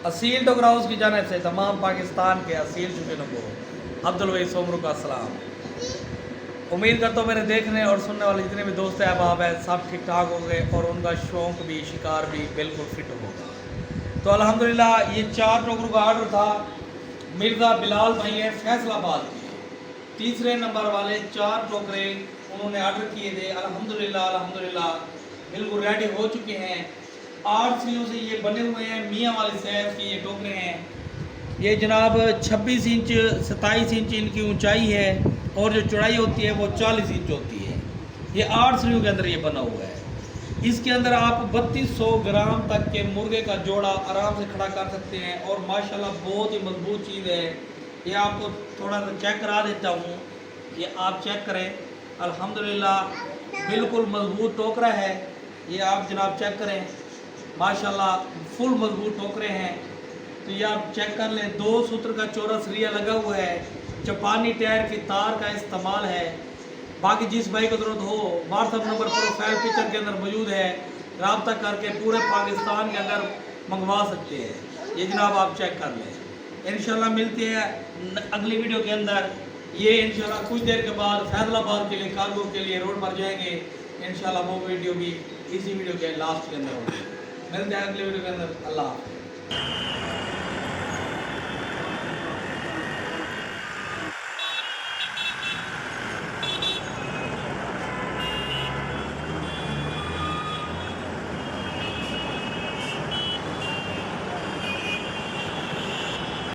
Aseel डॉगर house की जानिब से तमाम पाकिस्तान के असील चुके को अब्दुल वही सोमरू का सलाम। उम्मीद करता हूँ मेरे देखने और सुनने वाले जितने भी दोस्त अहबाब हैं सब ठीक ठाक होंगे और उनका शौक़ भी शिकार भी बिल्कुल फिट होगा। तो अल्हम्दुलिल्लाह ये 4 टोकरों का आर्डर था। मिर्ज़ा बिलाल भाई हैं फैसलाबाद के, तीसरे नंबर वाले 4 टोकरे उन्होंने आर्डर किए थे। अल्हम्दुलिल्लाह बिल्कुल रेडी हो चुके हैं। 8 सिलों से ये बने हुए हैं। मियाँ वाले साइज़ के ये टोकरे हैं। ये जनाब 26 इंच 27 इंच इनकी ऊंचाई है और जो चौड़ाई होती है वो 40 इंच होती है। ये 8 सिलों के अंदर ये बना हुआ है। इसके अंदर आप 3200 ग्राम तक के मुर्गे का जोड़ा आराम से खड़ा कर सकते हैं और माशाल्लाह बहुत ही मजबूत चीज़ है। ये आपको थोड़ा सा चेक करा देता हूँ, ये आप चेक करें। अल्हम्दुलिल्लाह बिल्कुल मजबूत टोकरा है। ये आप जनाब चेक करें, माशाल्लाह फुल मजबूत टोकरे हैं। तो ये आप चेक कर लें। 2 सूत्र का चौरस रिया लगा हुआ है। जापानी टायर की तार का इस्तेमाल है। बाकी जिस भाई को ज़रूरत हो व्हाट्सअप नंबर प्रोफाइल पिक्चर के अंदर मौजूद है, रब्ता करके पूरे पाकिस्तान के अंदर मंगवा सकते हैं। ये जनाब आप चेक कर लें। इंशाल्लाह मिलते हैं अगली वीडियो के अंदर। ये इंशाल्लाह कुछ देर के बाद फैसलाबाद के लिए कार्गो के लिए रोड पर जाएंगे। इंशाल्लाह वो वीडियो भी इसी वीडियो के लास्ट के अंदर होगी। मिलते हैं अगले वीडियो के अंदर। अल्लाह हाफ़िज़।